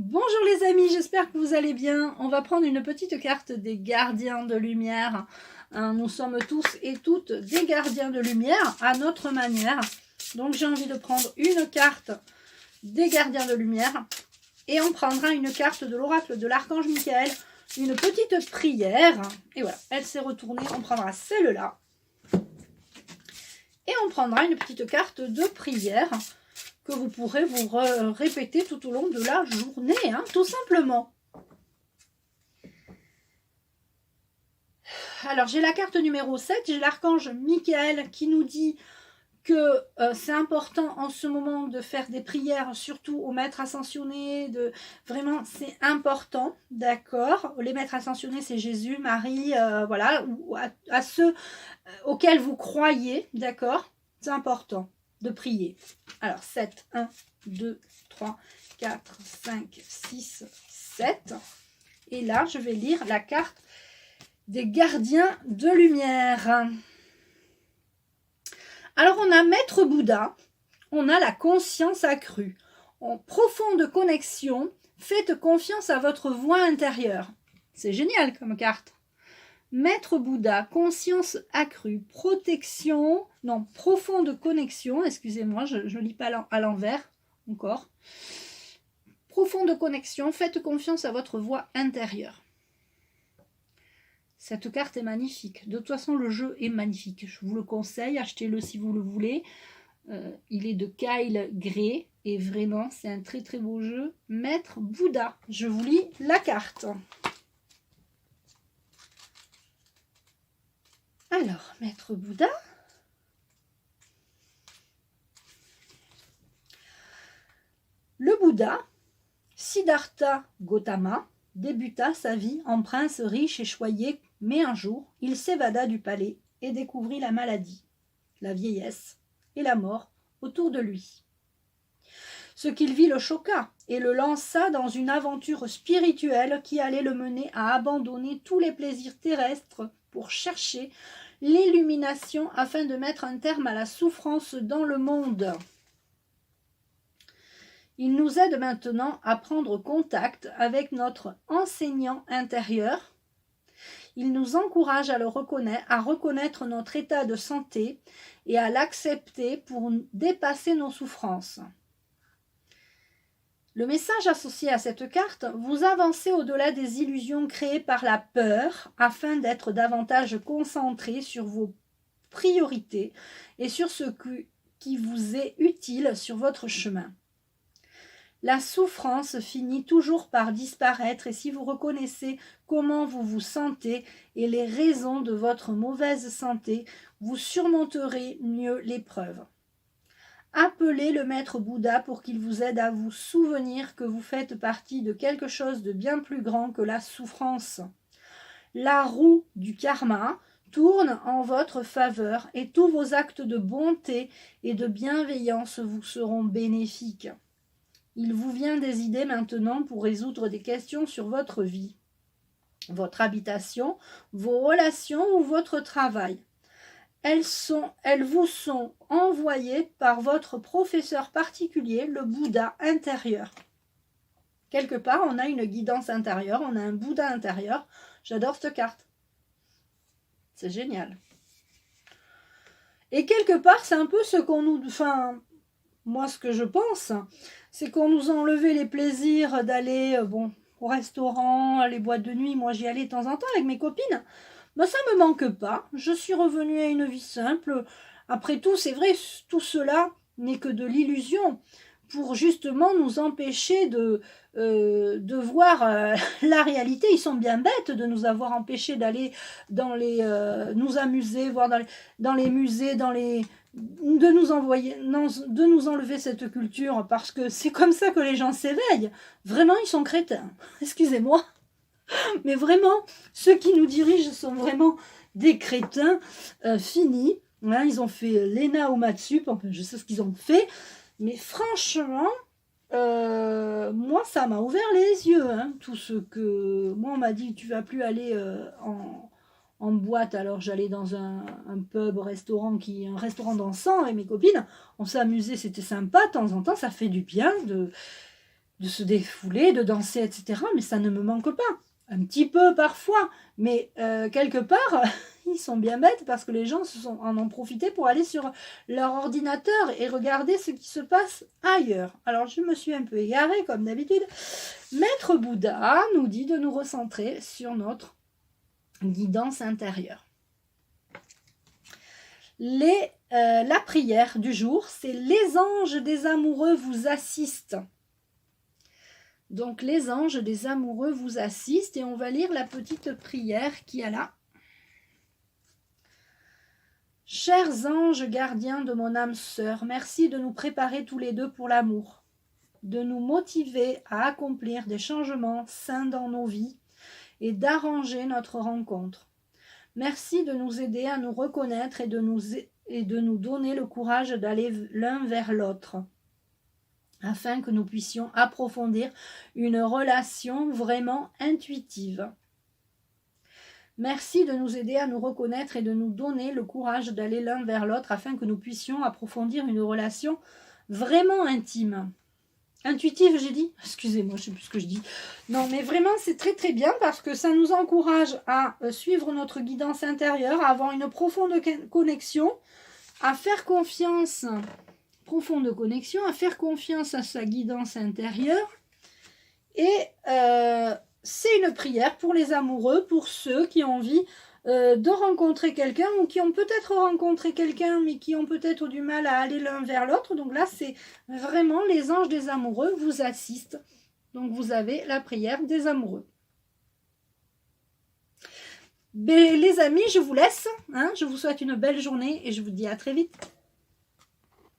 Bonjour les amis, j'espère que vous allez bien. On va prendre une petite carte des gardiens de lumière. Nous sommes tous et toutes des gardiens de lumière à notre manière. Donc j'ai envie de prendre une carte des gardiens de lumière et on prendra une carte de l'oracle de l'archange Michael, une petite prière. Et voilà, elle s'est retournée, on prendra celle-là. Et on prendra une petite carte de prière que vous pourrez vous répéter tout au long de la journée, tout simplement. Alors, j'ai la carte numéro 7, j'ai l'archange Michael qui nous dit que c'est important en ce moment de faire des prières, surtout aux maîtres ascensionnés, vraiment c'est important, d'accord. Les maîtres ascensionnés, c'est Jésus, Marie, voilà, ou à ceux auxquels vous croyez, d'accord, c'est important de prier. Alors 7, 1, 2, 3, 4, 5, 6, 7. Et là, je vais lire la carte des gardiens de lumière. Alors, on a Maître Bouddha, on a la conscience accrue. En profonde connexion, faites confiance à votre voix intérieure. C'est génial comme carte. Maître Bouddha, conscience accrue, protection, non, profonde connexion, excusez-moi, je ne lis pas à l'envers, encore. Profonde connexion, faites confiance à votre voix intérieure. Cette carte est magnifique. De toute façon, le jeu est magnifique. Je vous le conseille, achetez-le si vous le voulez. Il est de Kyle Gray et vraiment, c'est un très très beau jeu. Maître Bouddha, je vous lis la carte. Alors, Maître Bouddha. Le Bouddha, Siddhartha Gautama, débuta sa vie en prince riche et choyé, mais un jour, il s'évada du palais et découvrit la maladie, la vieillesse et la mort autour de lui. Ce qu'il vit le choqua et le lança dans une aventure spirituelle qui allait le mener à abandonner tous les plaisirs terrestres pour chercher l'illumination afin de mettre un terme à la souffrance dans le monde. Il nous aide maintenant à prendre contact avec notre enseignant intérieur. Il nous encourage à reconnaître notre état de santé et à l'accepter pour dépasser nos souffrances. Le message associé à cette carte, vous avancez au-delà des illusions créées par la peur afin d'être davantage concentré sur vos priorités et sur ce qui vous est utile sur votre chemin. La souffrance finit toujours par disparaître et si vous reconnaissez comment vous vous sentez et les raisons de votre mauvaise santé, vous surmonterez mieux l'épreuve. Appelez le maître Bouddha pour qu'il vous aide à vous souvenir que vous faites partie de quelque chose de bien plus grand que la souffrance. La roue du karma tourne en votre faveur et tous vos actes de bonté et de bienveillance vous seront bénéfiques. Il vous vient des idées maintenant pour résoudre des questions sur votre vie, votre habitation, vos relations ou votre travail. Elles vous sont envoyées par votre professeur particulier, le Bouddha intérieur. Quelque part, on a une guidance intérieure, on a un Bouddha intérieur. J'adore cette carte. C'est génial. Et quelque part, c'est un peu ce qu'on nous... Enfin, moi, ce que je pense, c'est qu'on nous a enlevé les plaisirs d'aller au restaurant, les boîtes de nuit. Moi, j'y allais de temps en temps avec mes copines. Ben, ça ne me manque pas. Je suis revenue à une vie simple. Après tout, c'est vrai, tout cela n'est que de l'illusion pour justement nous empêcher de voir la réalité. Ils sont bien bêtes de nous avoir empêchés d'aller dans nous amuser, voir dans les musées, de nous enlever cette culture parce que c'est comme ça que les gens s'éveillent. Vraiment, ils sont crétins. Excusez-moi. Mais vraiment, ceux qui nous dirigent sont vraiment des crétins finis. Hein, ils ont fait l'ENA ou Matsup, enfin, je sais ce qu'ils ont fait. Mais franchement, moi, ça m'a ouvert les yeux. Hein, tout ce que... Moi, on m'a dit, tu vas plus aller en boîte. Alors, j'allais dans un pub, un restaurant dansant avec mes copines. On s'est amusé, c'était sympa. De temps en temps, ça fait du bien se défouler, de danser, etc. Mais ça ne me manque pas. Un petit peu parfois, mais quelque part, ils sont bien bêtes parce que les gens en ont profité pour aller sur leur ordinateur et regarder ce qui se passe ailleurs. Alors, je me suis un peu égarée, comme d'habitude. Maître Bouddha nous dit de nous recentrer sur notre guidance intérieure. La prière du jour, c'est « Les anges des amoureux vous assistent ». Donc, les anges des amoureux vous assistent et on va lire la petite prière qui est là. Chers anges gardiens de mon âme sœur, merci de nous préparer tous les deux pour l'amour, de nous motiver à accomplir des changements sains dans nos vies et d'arranger notre rencontre. Merci de nous aider à nous reconnaître et de nous donner le courage d'aller l'un vers l'autre, afin que nous puissions approfondir une relation vraiment intuitive. Merci de nous aider à nous reconnaître et de nous donner le courage d'aller l'un vers l'autre afin que nous puissions approfondir une relation vraiment intime. Intuitive, j'ai dit? Excusez-moi, je ne sais plus ce que je dis. Non, mais vraiment, c'est très très bien parce que ça nous encourage à suivre notre guidance intérieure, à avoir une profonde connexion, à faire confiance, à faire confiance à sa guidance intérieure. Et c'est une prière pour les amoureux, pour ceux qui ont envie de rencontrer quelqu'un ou qui ont peut-être rencontré quelqu'un mais qui ont peut-être du mal à aller l'un vers l'autre. Donc là, c'est vraiment les anges des amoureux vous assistent. Donc vous avez la prière des amoureux. Mais les amis, je vous laisse. Je vous souhaite une belle journée et je vous dis à très vite.